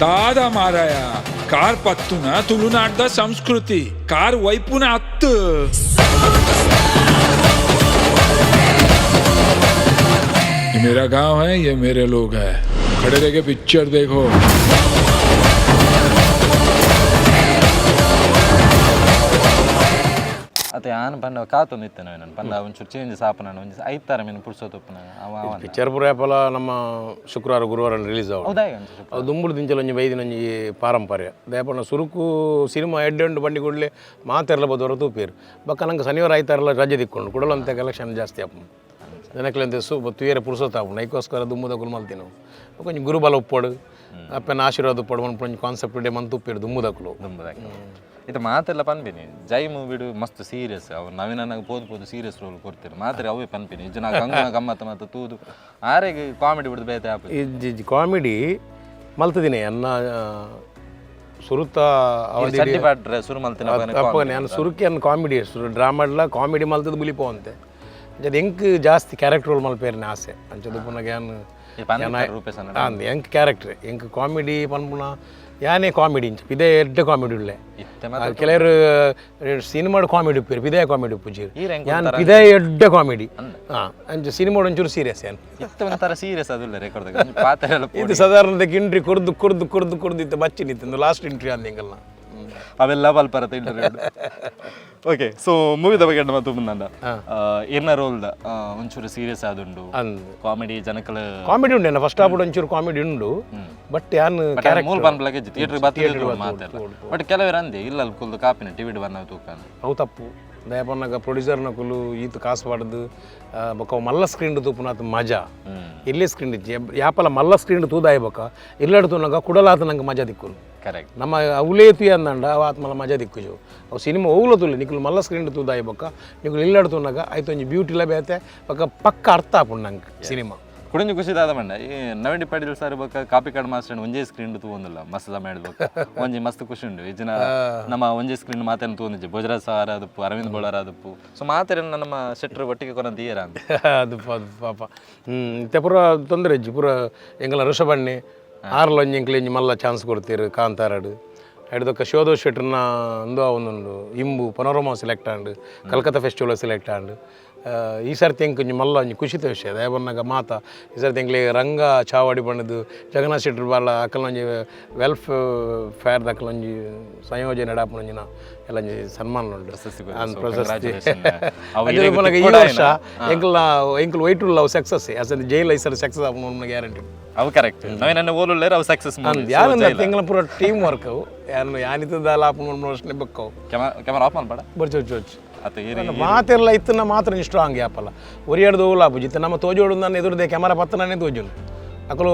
दादा माराया कार पत्तुना तुलुनाड्ड संस्कृति कार वैपुन अत्तु ये मेरा गांव है, ये मेरे लोग हैं. खड़े रह के पिक्चर देखो. आता यान पण कातो नित्य नवीन पण ಒಂಚೂರು ಚೇಂಜಸ್ ಆಪನ ಒಂಚ ಐತಾರ ಮೆನ ಪುರ್ಸೋತಪ್ಪನ ಅವ ಪಿಕ್ಚರ್ ಪುರಪಲ ನಮ್ಮ ಶುಕ್ರವಾರ ಗುರುವಾರ ರಿಲೀಸ್ ಆವ ಹೌದಾ ಅದು ದುಂಬುಡು ದಿಂಚಲೊಂಜಿ ಬೈದಿನೊಂಜಿ ಪಾರಂಪರ್ಯ ದಯಪನ ಸುರುಕು ಸಿನಿಮಾ ಎಡ್ಡೆಂಡು ಬಂಡಿ ಕೂಡಲೇ ಮಾತೆರ್ಲ ಬದವರ ತೂಪೇರು ಬಕ್ಕ ನಂಗೆ ಶನಿವಾರ ಐತಾರಲ್ಲ ರಜೆ ದಿಕ್ಕೊಂಡು ಕೊಡಲಂತ ಕಲೆಕ್ಷನ್ ಜಾಸ್ತಿ ಆಪ ಜನಕ್ಲೆಂತ ತುಯರ ಪುರ್ಸೋತಾವು ನೈಕೋಸ್ಕರ ದುಮ್ಮದ ಕುಲ್ಮಲ್ತಿ ನಾವು ಕೊಂಚ ಗುರುಬಲ ಉಪ್ಪಡು ಅಪ್ಪನ ಆಶೀರ್ವಾದ ಉಪ್ಪಡು ಕೊಂಚ ಕಾನ್ಸೆಪ್ಟ್ ಡೇ ಮಂತ್ ಉಪ್ಪಿರು ದುಮ್ಮದಕ್ಕಲು ಇದು ಮಾತೆಲ್ಲ ಪನ್ಪಿನಿ ಜೈ ಮೂವಿಡು ಮಸ್ತ್ ಸೀರಿಯಸ್ ಅವ್ ನವೀನನಾಗ ಪೋದು ಸೀರಿಯಸ್ ರೋಲ್ ಕೊಡ್ತೀರಿ ಮಾತ್ರೆ ಅವೇ ಪನ್ಪಿನಿ ಇಜ್ಜನ ಗಂಗನ ಗಮ್ಮತ್ತ ಮತ್ತು ತೂದು ಆರೆಗೆ ಕಾಮಿಡಿ ಬಿಡ್ದು ಬೇತೆ ಆಪ ಇಜ್ಜಿ ಕಾಮಿಡಿ ಮಲ್ತದಿನಿ ಅನ್ನ ಸುರುತ ಚಡ್ಡಿ ಪಾಟ್ರೆ ಸುರು ಮಲ್ತಿನ ನಾನು ಸುರುಕಿ ಅನ್ನ ಕಾಮಿಡಿ ಡ್ರಾಮಾಡ್ಲ ಕಾಮಿಡಿ ಮಲ್ತದ ಮುಲಿಪೋ ಅಂತೆ ಅದು ಎಂಕ್ ಜಾಸ್ತಿ ಕ್ಯಾರೆಕ್ಟರ್ ರೋಲ್ ಮಲ್ಪೇರಿನ ಆಸೆ ಅಂಚದು ಪುನಃ ಎಂಕ್ ಕ್ಯಾರೆಕ್ಟರ್ ಎಂಕ್ ಕಾಮಿಡಿ ಪನ್ಪುನ ಯಾನೇ ಕಾಮಿಡಿ ಇಂಚ ಇದೇ ಎಡ್ಡ ಕಾಮಿಡಿ ಉಳ್ಳೆ ಕೆಲವರು ಸಿನಿಮಾಡು ಕಾಮಿಡಿ ಉಪ್ಪಿರು ಇದೇ ಕಾಮಿಡಿ ಉಪ್ಪುಜಿ ಯಾನ್ ಇದೇ ಎಡ್ಡ ಕಾಮಿಡಿ ಅಂಚ ಸಿನಿಮಾಡು ಒಂಚೂರು ಸೀರಿಯಸ್ ಯಾನ್ ಒಂಥರ ಸೀರಿಯಸ್ ಅದಿಲ್ಲ ರೆಕಾರ್ಡ್ ಇದು ಸಾಧಾರಣದಕ್ಕೆ ಇಂಟ್ರಿ ಕುರ್ದು ಇತ್ತು ಬಚ್ಚಿ ನಿಂತು ಲಾಸ್ಟ್ ಇಂಟ್ರಿ ಅಂದ ಹಿಂಗಲ್ಲ ಅವೆಲ್ಲ ಬಲ್ಪರತ್ತೆ ಇಂಟರ್ವ್ಯೂ ಓಕೆ ಸೊ ಮೂವಿದ ಬಗ್ಗೆ ಮತ್ತು ಮುಂದಂದ ಏನ ರೋಲ್ ಒಂಚೂರು ಸೀರಿಯಸ್ ಆದುಂಡು ಕಾಮಿಡಿ ಜನಕಲ ಕಾಮಿಡಿ ಉಂಡು ಫಸ್ಟ್ ಹಾಫ್ ಒಂಚೂರು ಕಾಮಿಡಿ ಉಂಡು ಬಟ್ ಯಾನ್ ಮೂಲ ಪನ್ಪಲಗೆ ಥಿಯೇಟರ್ ಬತ್ತಿದ್ರು ಮಾತಾಡ ಬಟ್ ಕೆಲವರು ಅಂದೆ ಇಲ್ಲ ಕುಲ್ದು ಕಾಪಿನ ಟಿವಿ ಬನ್ನ ತೂಕಾನ ಅವು ತಪ್ಪು ದಯಪನ್ನಾಗ ಪ್ರೊಡ್ಯೂಸರ್ನ ಕುಲು ಈತು ಕಾಸು ಪಡೆದು ಬೊಕ್ಕ ಮಲ್ಲ ಸ್ಕ್ರೀನ್ ತೂಪುನಾಥ ಮಜಾ ಇಲ್ಲೇ ಸ್ಕ್ರೀನ್ ಇಜ್ಜಿ ಯಾಪಲ ಮಲ್ಲ ಸ್ಕ್ರೀನ್ ತೂದಾಯ್ಬಕ ಇಲ್ಲಡ್ ತೂನಾಗ ಕುಡಲಾತ ನಂಗೆ ಮಜಾ ದಿಕ್ಕುಲು ಕರೆಕ್ಟ್ ನಮ್ಮ ಅವಲೇ ತು ಅಂದಂಡ ಅವ ಆತ್ಮಲ ಮಜಾ ದಿಕ್ಕುಜು ಅವು ಸಿನಿಮಾ ಹೋಗ್ಲ ತುಲ್ಲ ನಿಕ್ಕಲು ಮಲ್ಲ ಸ್ಕ್ರೀನ್ ತೂದಾಯ್ಬಕ ನಿಕ್ಕಲು ಇಲ್ಲಡ್ ತೂನಾಗ ಆಯ್ತು ಒಂಜಿ ಬ್ಯೂಟಿಲ ಬೇತೆ ಪಕ್ಕ ಅರ್ಥ ಆಪುಂಡು ನಂಗೆ ಸಿನಿಮಾ ಕುಡಿಂಜು ಖುಷಿ ದಾದ ಮಂಡ ಈ ನವೀನ್ ಪಾಟೀಲ್ ಸರ್ ಬಕ್ಕ ಕಾಪಿ ಕಾರ್ಡ್ ಮಾಸ್ಟರ್ ಒಂಜೇ ಸ್ಕ್ರೀನ್ ತೂಂದಿಲ್ಲ ಮಸ್ತ್ ಸಮಯ ಒಂಜಿ ಮಸ್ತ್ ಖುಷಿ ಉಂಡು ಇಜ್ಜಿನ ನಮ್ಮ ಒಂಜೇ ಸ್ಕ್ರೀನ್ ಮಾತೇನು ತೂಂದಿಜ್ಜಿ ಭೋಜರಾಜ್ ಸರ್ ಅದಪ್ಪು ಅರವಿಂದ್ ಬೋಳಾರ್ ಅದಪ್ಪು ಸೊ ಮಾತೇನ ನಮ್ಮ ಶೆಟ್ರು ಒಟ್ಟಿಗೆ ಕೊನ ತೀಯರ ಅಂತ ಅದು ಪಾಪ ಇತ್ತೆ ಪೂರ ತೊಂದರೆ ಇಜ್ಜಿ ಪೂರ ಎಂಗಲ ಋಷಭಣ್ಣಿ ಆರ್ಲೊಂಜಿ ಎಂಕ್ಲೆಂಜಿ ಮಲ್ಲ ಚಾನ್ಸ್ ಕೊಡ್ತೀರು ಕಾಂತಾರಾಡು ಹಿಡ್ದಕ್ಕ ಶೋಧೋ ಶೆಟ್ರನ್ನ ಒಂದೊಂದು ಇಂಬು ಪನೋರಮಾ ಸೆಲೆಕ್ಟ್ ಆಂಡು ಕಲ್ಕತ್ತಾ ಫೆಸ್ಟಿವಲ್ ಸೆಲೆಕ್ಟ್ ಆಂಡು ಈ ಸರ್ತಿ ಎಂಕ್ ಮಲ್ಲ ಒಂಜಿ ಖುಷಿತ ವಿಷಯ ದಯಬನ್ನಾಗ ಮಾತ ಈ ಸರ್ತಿ ಎಂಕ್ಲೆ ರಂಗ ಚಾವಾಡಿ ಬಣ್ಣದು ಜಗನ್ನಾಥ್ ಶೆಟ್ರು ಬಾಳ ಅಕ್ಕಲೊಂಜಿ ವೆಲ್ಫೇರ್ ಅಕ್ಕಲೊಂಜಿ ಸಂಯೋಜನೆ ನಡಾಪನೊಂಜಿನ ಎಲ್ಲ ಸನ್ಮಾನ ಉಂಟು ಪ್ರಶಸ್ತಿ ಈ ವರ್ಷ ಎಂಕಲ್ ವೈಟ್ ಲವ್ ಸಕ್ಸಸ್ ಅಸಲು ಜೈಲ್ ಐಸರ್ ಸಕ್ಸಸ್ ಆಪನ ಗ್ಯಾರಂಟಿ ಅವು ಕರೆಕ್ಟ್ ನಾವೇನ ಓಲುಳ್ಳೇ ಅವು ಸಕ್ಸಸ್ ಯಾರು ಎಂಗಳ ಪೂರ ಟೀಮ್ ವರ್ಕ್ ಅವು ಯಾರು ಯಾನಿತ್ತದ ಆಪನ ವರ್ಷನೇ ಬಕ್ಕವು ಕ್ಯಾಮರಾ ಆಫ್ ಮಾಡ್ಬೇಡ ಬರ್ಚೋಚ್ ಮಾತೆಲ್ಲ ಇತ್ತು ಮಾತ್ರ ಸ್ಟ್ರಾಂಗ್ ಆಪಲ್ಲ ಒರಿಯಾಡ್ದು ಓಲಾ ಬುಜಿತ್ತು ನಮ್ಮ ತೋಜೋಡು ನನ್ನ ಎದುರುದೆ ಕ್ಯಾಮರಾ ಪತ್ತನೇ ತೋಜುಂಡು ಅಕ್ಕಲು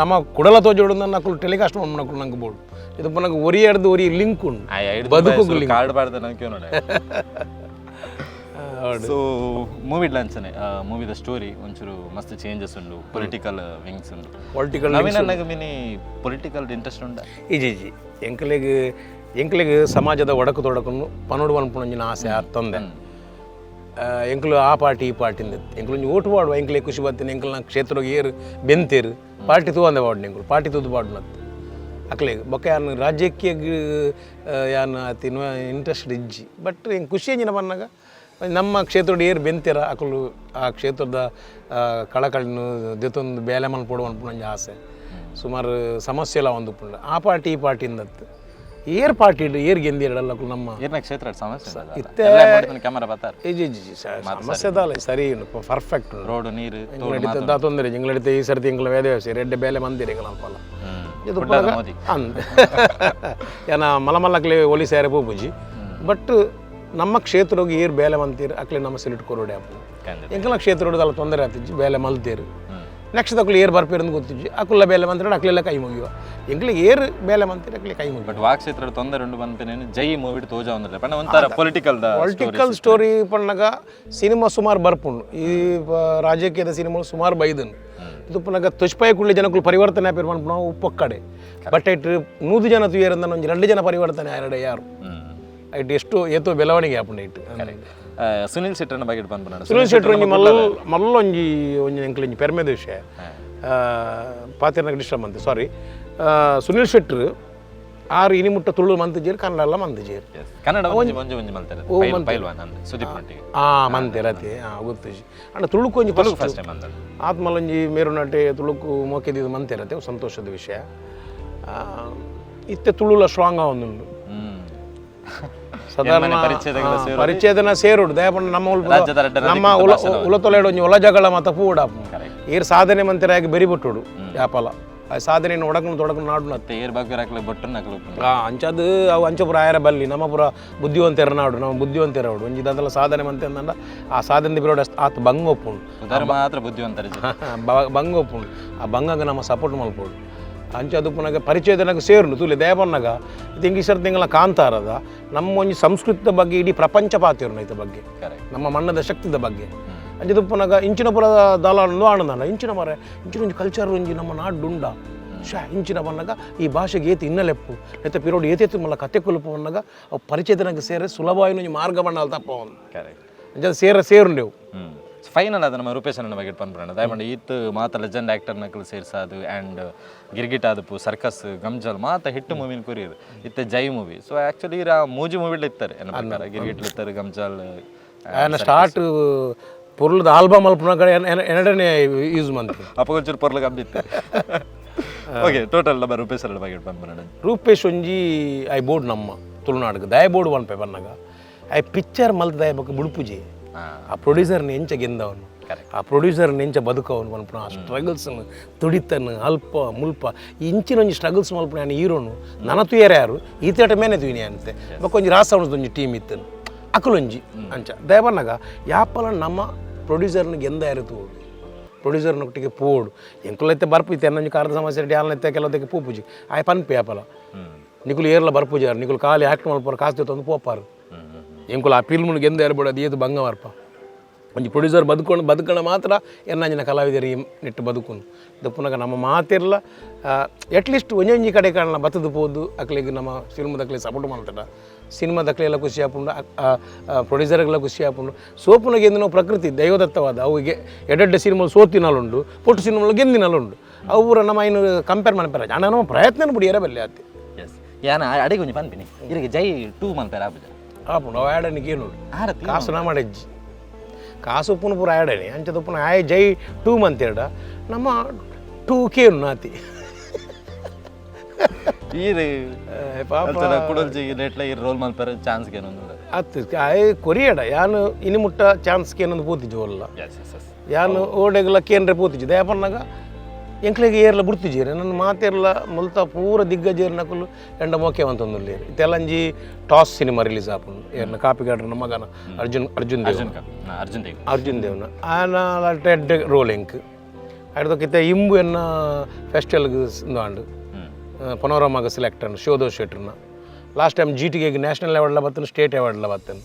ನಮ್ಮ ಕುಡಲ ತೋಜೋಡು ನನ್ನ ಅಕ್ಕಲು ಟೆಲಿಕಾಸ್ಟ್ ಮಾಡ್ಕೊಂಡು ನಂಗೆ ಬೋರ್ಡು ಇದು ಪುನಃ ಒರಿಯಾಡ್ದು ಒರಿ ಲಿಂಕ್ ಉಂಟು ಬದುಕು ಕಾರ್ಡ್ ಬಾರ್ದು ನಂಗೆ ನೋಡಿ ಸೊ ಮೂವಿ ಲಾಂಚನೆ ಮೂವಿದ ಸ್ಟೋರಿ ಒಂಚೂರು ಮಸ್ತ್ ಚೇಂಜಸ್ ಉಂಡು ಪೊಲಿಟಿಕಲ್ ವಿಂಗ್ಸ್ ಉಂಡು ಪೊಲಿಟಿಕಲ್ ನವೀನನ್ನಾಗ ಮಿನಿ ಪೊಲಿಟಿಕಲ್ ಇಂಟ್ರೆಸ್ಟ್ ಉಂಡ ಇಜಿ ಎಂಕ್ಲೆಗ್ ಸಮಾಜದ ಒಡಕು ತೊಡಕನ್ನು ಪನೋಡು ಅನ್ಪುಣಂಜಿನ ಆಸೆ ತಂದೆ ಎಂಕ್ಲು ಆ ಪಾರ್ಟಿ ಈ ಪಾರ್ಟಿಂದ ಎಂಕ್ಲೊಂಜಿ ಓಟು ಪಾಡುವ ಎಂಕ್ಲೆ ಖುಷಿ ಬರ್ತೀನಿ ಎಂಕ್ಲ ಕ್ಷೇತ್ರಗೆ ಏರು ಬೆಂತೇರು ಪಾರ್ಟಿ ತೂವಂದೆ ಪಾಡು ಎಂಕ್ಲು ಪಾರ್ಟಿ ತೂದು ಪಾಡುನತ್ತು ಅಕ್ಲೆ ಬೊಕ್ಕ ಯಾನು ರಾಜ್ಯಕ್ಕೆ ಯಾನು ಅತಿ ಇಂಟ್ರೆಸ್ಟ್ ಇಜ್ಜಿ ಬಟ್ ಹೆಂಗೆ ಖುಷಿ ಅಂಜಿನ ಬಂದಾಗ ನಮ್ಮ ಕ್ಷೇತ್ರದ ಏರು ಬೆಂತೀರ ಅಕಲು ಆ ಕ್ಷೇತ್ರದ ಕಳಕಳಿನ ಜೊತೊಂದು ಬೇಲೆ ಮಲ್ ಪಡುವ ಅನ್ಪುಣಂಜಿ ಆಸೆ ಸುಮಾರು ಸಮಸ್ಯೆ ಎಲ್ಲ ಒಂದು ಪುಂಡ ಆ ಪಾರ್ಟಿ ಈ ಪಾರ್ಟಿಂದತ್ತು ಏರ್ ಪಾರ್ಟಿ ಏರ್ ಗೆಂದಿರಲ್ಲ ನಮ್ಮ ಏರ್ನ ಕ್ಷೇತ್ರ ಸಮಸ್ಯೆ ಇತ್ತೆ ಕ್ಯಾಮರಾ ಬರ್ತಾರೆ ಸಮಸ್ಯೆ ಅದಲ್ಲ ಸರಿ ಪರ್ಫೆಕ್ಟ್ ರೋಡ್ ನೀರು ನಡೀತದ ತೊಂದರೆ ಇಂಗ್ಲಡಿತ ಈ ಸರ್ತಿ ಇಂಗ್ಲ ವೇದವ್ಯಾಸ ರೆಡ್ಡೆ ಬೇಲೆ ಮಂದಿರ ಇಂಗ್ಲಪ್ಪಲ್ಲ ಇದು ಅಂದ ಏನ ಮಲಮಲ್ಲಕ್ಲೆ ಒಲಿ ಸೇರೆ ಪೂಜಿ ಬಟ್ ನಮ್ಮ ಕ್ಷೇತ್ರಕ್ಕೆ ಏರ್ ಬೇಲೆ ಮಂತೀರು ಅಕ್ಲೆ ನಮ್ಮ ಸಿಲಿಟ್ ಕೊರೋಡೆ ಅಪ್ಪ ಎಂಕಲ ಕ್ಷೇತ್ರ ಅಲ್ಲ ತೊಂದರೆ ಆಗ್ತಿಜ್ಜಿ ಬೇಲೆ ಮಲ್ತೀರು ನೆಕ್ಸ್ಟ್ ಅಕ್ಲು ಏರ್ ಬರ್ಪೇರಂದು ಗೊತ್ತಿಜ್ಜಿ ಅಕ್ಕುಲ್ಲ ಬೇಲೆ ಮಂತ್ರ ಅಕ್ಲೆಲ್ಲ ಕೈ ಮುಗಿಯುವ ಎಂಕ್ಲೆ ಏರ್ ಬೇಲೆ ಮಂತೀರ ಅಕ್ಲೆ ಕೈ ಮುಗಿ ಬಟ್ ವಾ ಕ್ಷೇತ್ರ ತೊಂದರೆ ಉಂಡು ಬಂದ್ಪೇನೇನು ಜೈ ಮೂವಿ ತೋಜ ಒಂದಿಲ್ಲ ಪಣ್ಣ ಒಂಥರ ಪೊಲಿಟಿಕಲ್ ಸ್ಟೋರಿ ಪಣ್ಣಗ ಸಿನಿಮಾ ಸುಮಾರು ಬರ್ಪುಂಡು ಈ ರಾಜಕೀಯದ ಸಿನಿಮಾ ಸುಮಾರು ಬೈದನು ಇದು ಪುನಗ ತುಷ್ಪಾಯ ಕುಳ್ಳಿ ಜನಕ್ಕೂ ಪರಿವರ್ತನೆ ಆಪಿರ್ ಮಾಡ್ಪುಣ ಉಪ್ಪೊಕ್ಕಡೆ ಬಟ್ ಇಟ್ಟು 100 ಜನ ತುಯರಿಂದ ಒಂದು 2 ಜನ ಪರಿವರ್ತನೆ ಎರಡೆ ಯಾರು ಇಟ್ಟು ಎಷ್ಟು ಏತೋ ಬೆಳವಣಿಗೆ ಆಪುಂಡು ಇಟ್ಟು ಸುನಿಲ್ ಶೆಟ್ಟರ್ನ ಬಗ್ಗೆ ಬಂದ್ಬಿಡ ಸುನಿಲ್ ಶೆಟ್ಟರ್ ಒಂಜಿ ಮಲ್ಲೊಂಜಿ ಎಂಕ್ಲೆಂಜಿ ಪೆರ್ಮೆದ ವಿಷಯ ಪಾತಿರ್ನಾಗ ಡಿಸ್ಟರ್ಬ್ ಅಂತೆ ಸಾರಿ ಸುನಿಲ್ ಶೆಟ್ರು ಆರು ಇನಿಮುಟ್ಟ ತುಳು ಮಂತಿಜೇರು ಕನ್ನಡ ಎಲ್ಲ ಮಂತಿಜೇರು ಕನ್ನಡ ಒಂಜಿ ಮಲ್ತಾರೆ ಪೈಲ್ವಾನ್ ಅಂದ್ರೆ ಸುದೀಪ್ ಮಟ್ಟಿಗೆ ಮಂತೆ ರತಿ ಗೊತ್ತು ಅಂಡ ತುಳುಕು ಒಂಜಿ ಫಸ್ಟ್ ಟೈಮ್ ಅಂದ ಆತ್ಮಲೊಂಜಿ ಮೇರು ನಟೆ ತುಳುಕು ಮೋಕೆದಿದ್ದು ಮಂತೆ ರತೆ ಸಂತೋಷದ ವಿಷಯ ಇತ್ತೆ ತುಳುಲ ಸ್ಟ್ರಾಂಗ್ ಆವೊಂದುಂಡು ಸಾಧಾರಣ ಪರಿಚಯದನ ಸೇರುಡು ದಯಪಂಡ ನಮ್ಮ ಉಲತೊಲೆಡು ಒಂಜಿ ಒಲಜಗಳ ಮತ ಪೂಡ ಏರ್ ಸಾಧನೆ ಮಂತೆರಾಗಿ ಬೆರಿಬಿಟ್ಟುಡು ಯಾಪಲ ಸಾಧನೆ ಒಡಕನು ನಾಡು ಏರ್ ಬಗ್ಗೆ ಬೊಟ್ಟು ಅಂಚದು ಅವು ಅಂಚಪುರ ಆಯರ ಬಲ್ಲಿ ನಮ್ಮ ಪುರ ಬುದ್ಧಿವಂತರ ನಾಡು ನಮ್ಮ ಬುದ್ಧಿವಂತರ ಒಂಜಿ ಅದೆಲ್ಲ ಸಾಧನೆ ಮಂತೆ ಅಂದ ಆ ಸಾಧನೆ ಬಿರೋಡು ಆತ ಬಂಗ ಒಪ್ಪುಂಡು ಮಾತ್ರ ಬುದ್ಧಿವಂತರ ಬಂಗ ಒಪ್ಪುಂಡು ಆ ಬಂಗಾಗ ನಮ್ಮ ಸಪೋರ್ಟ್ ಮಲ್ಪೋಡು ಅಂಚದು ಪುನಗ ಪರಿಚಯದನಾಗ ಸೇರುಂಡು ತುಲಿ ದೇವಣ್ಣಗ ತಿಂಗಿಸರ್ ತಿಂಗಳ ಕಾಂತಾರದ ನಮ್ಮ ಒಂಜಿ ಸಂಸ್ಕೃತದ ಬಗ್ಗೆ ಇಡೀ ಪ್ರಪಂಚ ಪಾತಿರ್ನ ಇದ ಬಗ್ಗೆ ನಮ್ಮ ಮಣ್ಣದ ಶಕ್ತಿದ ಬಗ್ಗೆ ಅಂಚದು ಪುನಗ ಇಂಚಿನ ಪುರ ದಾಲಾಂಡು ಆನಂದ ಇಂಚಿನ ಮರ ಇಂಚಿನ ಒಂಜಿ ಕಲ್ಚರ್ ಒಂಜಿ ನಮ್ಮ ನಾಡುಂಡ ಇಂಚಿನ ಬಣ್ಣಗ ಈ ಭಾಷೆಗೆ ಏತಿ ಇನ್ನಲೆಪ್ಪು ನೆತ್ತ ಪಿರೋಡು ಏತೇತು ಮಲ್ಲ ಕತೆ ಕುಲುಪು ಬಣ್ಣಗ ಅವು ಪರಿಚಯದನಾಗ ಸೇರೆ ಸುಲಭವಾಗಿ ಒಂಜಿ ಮಾರ್ಗ ಬಣ್ಣ ಅಲ್ಲ ತಪ್ಪ ಅಂಚದು ಸೇರುಂಡೆವು ಫೈನಲ್ ಅದು ನಮ್ಮ ರೂಪೇಶ್ ಅಣ್ಣ ಬಗ್ಗೆ ಪನ್ಪುರಣ್ಣ ದಯಮಾಡಿ ಈತ್ ಮಾತ ಲೆಜೆಂಡ್ ಆ್ಯಕ್ಟರ್ ನಕಲು ಸೇರ್ಸಾದು ಆ್ಯಂಡ್ ಗಿರ್ಗಿಟ್ ಆದಪ್ಪು ಸರ್ಕಸ್ ಗಮ್ಜಲ್ ಮಾತ ಹಿಟ್ಟು ಮೂವಿನ ಕುರಿಯೋದು ಇತ್ತೆ ಜೈ ಮೂವಿ ಸೊ ಆ್ಯಕ್ಚುಲಿ ಇರ ಮೂಜಿ ಮೂವಿಲಿ ಇತ್ತಾರೆ ನನ್ನ ಪ್ರಕಾರ ಗಿರ್ಗಿಟ್ಲು ಇತ್ತಾರೆ ಗಮ್ಜಲ್ ಸ್ಟಾರ್ಟ್ ಪೊರ್ಲದ ಆಲ್ಬಮ್ ಅಲ್ಪನ ಕಡೆ ಎರಡನೇ ಯೂಸ್ ಮಾಡ್ತೀವಿ ಅಪಗೊಂಚೂರು ಪೊರ್ಲ ಗಮ್ಮಿತ್ತು ಓಕೆ ಟೋಟಲ್ ನಮ್ಮ ರೂಪೇಶ್ ಅಣ್ಣ ಬಗ್ಗೆ ಪನ್ಪುರಣ್ಣ ರೂಪೇಶ್ ಒಂಜಿ ಐ ಬೋರ್ಡ್ ನಮ್ಮ ತುಳುನಾಡಿಗೆ ದಯ ಬೋರ್ಡ್ ಒನ್ ಪೇಪರ್ನಾಗ ಐ ಪಿಕ್ಚರ್ ಮಲ್ತ ದಯ ಬಗ್ಗೆ ಬುಡುಪುಜಿ ಆ ಪ್ರೊಡ್ಯೂಸರ್ನ ಎಂಚ ಗೆಂದವನು ಆ ಪ್ರೊಡ್ಯೂಸರ್ನ ಎಂಚ ಬದುಕವನು ಮಲ್ಪನ ಆ ಸ್ಟ್ರಗಲ್ಸನ್ನು ತುಡಿತನ್ನು ಅಲ್ಪ ಮುಲ್ಪ ಇಂಚಿನೊಂಜಿ ಸ್ಟ್ರಗಲ್ಸ್ ಮಲ್ಪನ ನಾನು ಹೀರೋನು ನನ್ನ ತುಯರ ಯಾರು ಈತೇಟ ಮೇನೆ ತುಯಿನಿ ಅಂತೆ ಬಕ್ಕೊಂಜಿ ರಾಸವಣದೊಂಜಿ ಟೀಮ್ ಇತ್ತು ಅಕಲೊಂಜಿ ಅಂಚ ದಯಬನ್ನಾಗ ಯಾಪಲ ನಮ್ಮ ಪ್ರೊಡ್ಯೂಸರ್ನ ಗೆಂದ ಯಾರಿತು ಪ್ರೊಡ್ಯೂಸರ್ನೊಟ್ಟಿಗೆ ಪೋಡು ಎಂಕುಲೈತೆ ಬರ್ಪುತ್ತೆ ಅನ್ನೊಂಜಿ ಕಾರದ ಸಮಸ್ಯೆ ಡ್ಯಾಲ್ನೈತೆ ಕೆಲವೊತ್ತಿಗೆ ಪೂಪುಜಿ ಆಯ್ ಪನ್ಪೆ ಯಾಪಲ ನಿಕುಲು ಏರ್ಲ ಬರ್ಪುಜಾರು ನಿಕುಲು ಖಾಲಿ ಆ್ಯಕ್ಟ್ ಮಲ್ಪಾರು ಕಾಸು ತಂದು ಪೋಪಾರು ಎಂಕುಲು ಆ ಫಿಲ್ಮ್ನು ಗೆಂದ ಯಾರು ಅದು ಏದು ಬಂಗ ಬರ್ಪ ಒಂಜಿ ಪ್ರೊಡ್ಯೂಸರ್ ಬದುಕಣ ಮಾತ್ರ ಎನ್ನಂಜಿನ ಕಲಾವಿದರಿ ನೆಟ್ಟು ಬದುಕುನು ಇದು ಪುನಃ ನಮ್ಮ ಮಾತಿರಲ್ಲ ಅಟ್ಲೀಸ್ಟ್ ಒಂಜೊಂಜಿ ಕಡೆ ಕಾರಣ ಬತ್ತದು ಪೋದು ಅಕ್ಲಿಗೆ ನಮ್ಮ ಫಿಲ್ಮ್ದಕ್ಲಿ ಸಪೋರ್ಟ್ ಮಾಡ್ತಾರ ಸಿನಿಮಾದಕ್ಲಿ ಎಲ್ಲ ಖುಷಿ ಹಾಕೊಂಡು ಪ್ರೊಡ್ಯೂಸರ್ಗೆಲ್ಲ ಖುಷಿ ಹಾಕೊಂಡು ಸೋಪುನ ಗೆಂದು ನಾವು ಪ್ರಕೃತಿ ದೈವದತ್ತವಾದ ಅವಿಗೆ ಎಡೆಡ್ಡೆ ಸಿನಿಮಾ ಸೋತಿನಲ್ಲುಂಡು ಪೊಟ್ಟು ಸಿನಿಮಾ ಗೆಂದಿನಲ್ಲುಂಡು ಅವರ ನಮ್ಮ ಇನ್ನು ಕಂಪೇರ್ ಮಾಡ್ತಾರೆ ಅಣ್ಣ ನಮ್ಮ ಪ್ರಯತ್ನ ಬಿಡಿ ಎರಬಲ್ಲೆ ಆತಿ ಯಾನ ಅಡಿಗೆ ಒಂಜಿ ಪನ್ಪಿನಿ ಇರಿಗೆ ಜೈ 2 ಮಲ್ಪೇರ ಆಪುಜ ಆಪುಂಡು ಅವ ಆಡನಿಗೆ ಏನು ಕಾಸು ನಾ ಮಾಡಜ್ಜಿ ಕಾಸು ಉಪ್ಪುನ ಪೂರ ಆಡಣಿ ಅಂಚದ ಉಪ್ಪುನ ಆಯ್ ಜೈ 2 ಮಂತೇಡ ನಮ್ಮ 2K ನಾತಿ ರೋಲ್ ಮಲ್ಪೇರ ಚಾನ್ಸ್ ಅತ್ತು ಆಯ್ ಕೊರಿಯಡ ಯಾನು ಇನಿ ಮುಟ್ಟ ಚಾನ್ಸ್ಗೆ ಏನೊಂದು ಪೂತಿಜಿ ಒಲ್ಲ ಯಾನು ಓಡೆಗಲ ಕೇಂದ್ರ ಪೂತಿಜಿ ದಯಪನ್ನಾಗ ಎಂಕ್ಲೆಗೆ ಏರ್ಲ ಬುಡ್ತಿಜೀರಿ ನನ್ನ ಮಾತೇರ್ಲ ಮುಲ್ತ ಪೂರ ದಿಗ್ಗಜೇರ್ ನಕಲು ಎಂಡ ಮೋಕೆ ಅಂತಂದುಲ್ಲೇರಿ ತೆಲಂಜಿ ಟಾಸ್ ಸಿನಿಮಾ ರಿಲೀಸ್ ಆಪುಂಡು ಏರ್ನ ಕಾಪಿಗಾಡ್ರ ನಮ್ಮ ಮಗನ ಅರ್ಜುನ್ ದೇವ್ನ ಆನ ಟೆಡ್ ರೋಲ್ ಎಂಕ್ ಅಡ್ದಕ್ಕಿತ್ತ ಇಂಬು ಎನ್ನ ಫೆಸ್ಟಿವಲ್ಗೆ ಆಂಡು ಪನೋರಮಾಗ ಸೆಲೆಕ್ಟ್ ಅನ್ನು ಶೋಧೋ ಶೆಟ್ರನ್ನ ಲಾಸ್ಟ್ ಟೈಮ್ GTಗೆ ನ್ಯಾಷನಲ್ ಅವಾರ್ಡ್ಲ ಬತ್ತನು ಸ್ಟೇಟ್ ಅವಾರ್ಡ್ಲ ಬತ್ತನು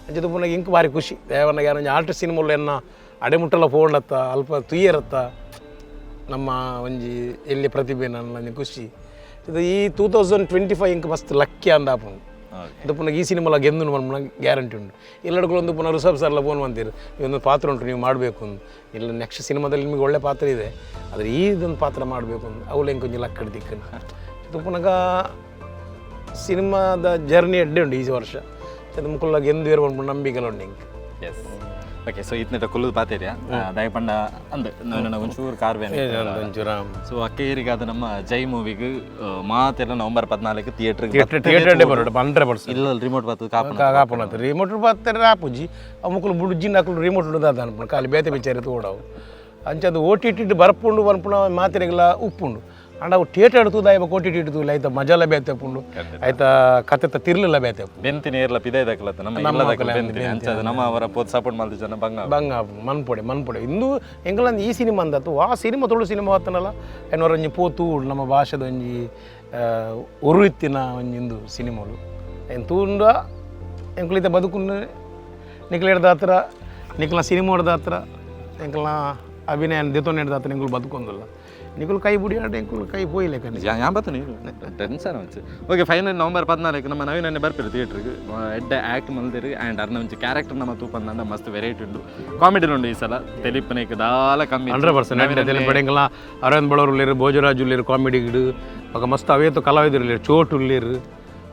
ಅಂಚದು ಪುನಃ ಇಂಕ್ ಭಾರಿ ಖುಷಿ ದೇವನಾಗ ಯಾರು ಆರ್ಟಿಸ್ಟ್ ಸಿನಿಮಾಲ್ ಎನ್ನ ಅಡೆಮುಟ್ಟಲ ಪೋಂಡತ್ತ ಅಲ್ಪ ತುಯ್ಯರತ್ತ ನಮ್ಮ ಒಂಜಿ ಎಲ್ಲಿ ಪ್ರತಿಭೆ ನನ್ನ ಖುಷಿ ಇದು ಈ 2025 ಇಂಕ್ ಮಸ್ತ್ ಲಕ್ಕಿ ಅಂದಾಪುಂಡು ಇದು ಪುನಃ ಈ ಸಿನಿಮಾಲ ಗೆಂದು ಮನ್ಪುನ ಗ್ಯಾರಂಟಿ ಉಂಟು ಎಲ್ಲರಿಗೊಂದು ಪುನಃ ರಿಸರ್ವ್ ಸರ್ಲ ಫೋನ್ ಅಂತೀರು ಇದೊಂದು ಪಾತ್ರ ಉಂಟು ನೀವು ಮಾಡಬೇಕು ಅಂದು ಇಲ್ಲ ನೆಕ್ಸ್ಟ್ ಸಿನಿಮಾದಲ್ಲಿ ನಿಮಗೆ ಒಳ್ಳೆ ಪಾತ್ರ ಇದೆ ಆದರೆ ಇದೊಂದು ಪಾತ್ರ ಮಾಡಬೇಕು ಅಂದು ಅವಳು ಹೆಂಗೆ ಕೊಂಚ ಲಕ್ಕಡಿ ದಿಕ್ಕನ್ನು ಇದು ಪುನಃ ಸಿನಿಮಾದ ಜರ್ನಿ ಅಡ್ಡೆ ಉಂಟು ಈ ವರ್ಷ ಅದು ಮುಕ್ಕುಲ್ಲ ಗೆಂದು ಏರು ಬಂದ್ಬಿಟ್ಟು ನಂಬಿಕೆ ಉಂಟು ಹಿಂಗೆ ಎಸ್ ಓಕೆ ಸೊ ಇತ್ನೆಟ ಕುಲ್ಲುದು ಪಾತೇರಿಯಾ ದಯಪಂಡ ಅಂದೆ ನಾನು ಒಂಚೂರು ಕಾರ್ವೇನೆ ಒಂಚೂರು ಸೊ ಅಕ್ಕೇರಿಗೆ ಅದು ನಮ್ಮ ಜೈ ಮೂವಿಗೆ ಮಾತೆಲ್ಲ ನವೆಂಬರ್ 14 ಥಿಯೇಟರ್ ಬರೋಡು 100% ಇಲ್ಲ ರಿಮೋಟ್ ಪಾತು ಕಾಪುನ ರಿಮೋಟ್ ಪಾತಾರೆ ರಾಪುಜಿ ಆ ಮುಕ್ಕಲು ಬುಡ್ಜಿನ ಹಾಕಲು ರಿಮೋಟ್ ಉಂಟು ಅನ್ಪುಣ ಖಾಲಿ ಬೇತೆ ಬಿಚ್ಚಾರಿ ತೋಡವು ಅಂಚದು OTT ಬರ್ಪುಂಡು ಅನ್ಪುಣ ಮಾತೆರೆಗೆಲ್ಲ ಉಪ್ಪುಂಡು ಅಂಡ್ ಅವು ಥಿಯೇಟರ್ ಇಡ್ತದ ಆಯ್ತು OTT ಇಡ್ತದ ಆಯ್ತಾ ಮಜಾಲ ಬೇತೆ ಪುಂಡು ಆಯ್ತಾ ಕತೆ ತಿರ್ಲಿಲ್ಲ ಬೇತೆ ಬೆಂತಿನ ಏರ್ಲ ಪಿದಾಯ್ದಕ್ಲತ್ತ ನಮ್ಮ ಅವರ ಪೋತ್ ಸಪೋರ್ಟ್ ಮಾಡ್ದ ಜನ ಬಂಗ ಮನ್ಪೊಡೆ ಇಂದು ಎಂಗ್ಲಂದು ಈ ಸಿನಿಮಾ ಅಂದತ್ತು ಆ ಸಿನಿಮಾ ತುಳು ಸಿನಿಮಾ ಆತನಲ್ಲ ಏನೋರ ಒಂಜಿ ಪೋತು ನಮ್ಮ ಭಾಷೆದ ಒಂಜಿ ಉರುಳಿತ್ತಿನ ಒಂಜಿಂದು ಸಿನಿಮಾಲು ಏನು ತೂಂಡ ಎಂಕ್ಲಿತ ಬದುಕು ನಿಕ್ಲ ಹಿಡ್ದ ಹತ್ರ ನಿಕ್ಲ ಸಿನಿಮಾ ಹಿಡ್ದ ಹತ್ರ ಎಂಕ್ಲ ಅಭಿನಯ ದೆತೊಂದು ಹಿಡಿದು ಆತ ನಿಂಗಳು ಬದುಕೊಂದಿಲ್ಲ ನಿಂಗಳು ಕೈ ಬುಡಿ ಆಟ ನಿಂಗಳು ಕೈ ಹೋಯ್ಲೆ ಕಣಿ ഞാൻ പത്ത് നീ ടെൻഷൻ വെച്ച് ഓക്കെ ഫൈനൽ നവംബർ 14 ನಮ್ಮ ನವೀನ್ ಅನ್ನ ಬರ್ಪಿರು ಥಿಯೇಟರ್ಗೆ ಎಡ್ಡೆ ಆ್ಯಕ್ಟ್ ಮಲ್ದಿರಿ ಆ್ಯಂಡ್ ಅರ್ನ ಒಂಚು ಕ್ಯಾರೆಕ್ಟರ್ ನಮ್ಮ ತೂಪಂದ ಮಸ್ತ್ ವೆರೈಟಿ ಉಂಡು ಕಾಮಿಡಿ ಉಂಡು ಈ ಸಲ ತೆಲಿಪನೇಕ್ ದಾಲ ಕಮ್ಮಿ 100% ತೆಲಿಪಡೆಂಗಲ ಅರವಿಂದ್ ಬಳವರು ಉಳ್ಳೇರು ಭೋಜರಾಜ್ ಉಳ್ಳೇರು ಕಾಮಿಡಿ ಗಿಡು ಆಗ ಮಸ್ತ್ ಅವೇತು ಕಲಾವಿದರು ಉಳ್ಳೇರು ಚೋಟು ಉಳ್ಳೇರು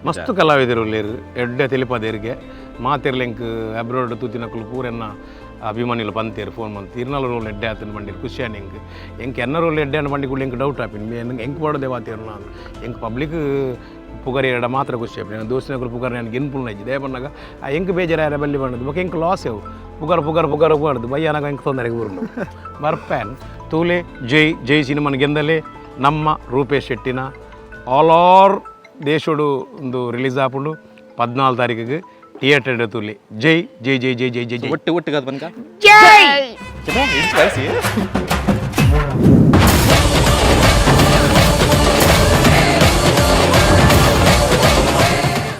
ಮಸ್ತ್ ಕಲಾವಿದರು ಉಳ್ಳೇರು ಎಡ್ಡೆ ತೆಲಿಪದೇರಿಗೆ ಮಾತಿರ್ಲಿಂಕ್ ಅಬ್ರೋಡ್ ತೂತಿನಕ್ಕಲು ಪೂರೆನ್ನ ಅಭಿಮಾನಿಗಳು ಬಂತೇರು ಫೋನ್ ಬಂತು ಇರ್ನಾಲ್ ರೋಲ್ ಎಡ್ಡೆ ಆತನ ಬಂದಿರು ಖುಷಿ ನಿಂಗೆ ಎಂಗೆ ಎನ್ನ ರೋಲ್ ಎಡ್ಡೆ ಅನ್ನ ಬಂಡಿ ಕೂಡ ಎಂಗೆ ಡೌಟ್ ಆಪಿನಿ ಎಂಗೆ ಮಾಡೋದೇ ವಾತಿರು ನಾನು ಎಂಗೆ ಪಬ್ಲಿಕ್ ಪುಗಾರಿ ಎರಡ ಮಾತ್ರ ಖುಷಿ ಆಪಿ ನಾನು ದೋಸ್ತಿನಗಳು ಪುಗಾರ ನನಗೆ ಇನ್ಪುಲ್ ಇದ್ದೆ ದೇ ಬಂದಾಗ ಎಂಗೆ ಬೇಜಾರ ಯಾರ ಬಲ್ಲಿ ಬಂದದ್ದು ಬೊಕ್ಕ ಎಂಗೆ ಲಾಸ್ ಅವು ಪುಗಾರ ಬಾರ್ದು ಬಯ್ಯನಾಗ ಎಂಗೆ ತೊಂದರೆಗೆ ಊರು ಬರ್ಪ್ಯಾನ್ ತೂಲೆ ಜೈ ಸಿನಿಮಾನ ಗೆಂದಲೇ ನಮ್ಮ ರೂಪೇಶ್ ಶೆಟ್ಟಿನ ಆಲ್ ಆರ್ ದೇಶೋಡು ಒಂದು ರಿಲೀಸ್ ಆಪುಂಡು 14 ತಾರೀಕಿಗೆ ಥಿಯೇಟರ್ ತೂಲಿ ಜೈ ಒಟ್ಟು ಒಟ್ಟಿಗೆ ಅದು ಬನ್ಕ ಜೈ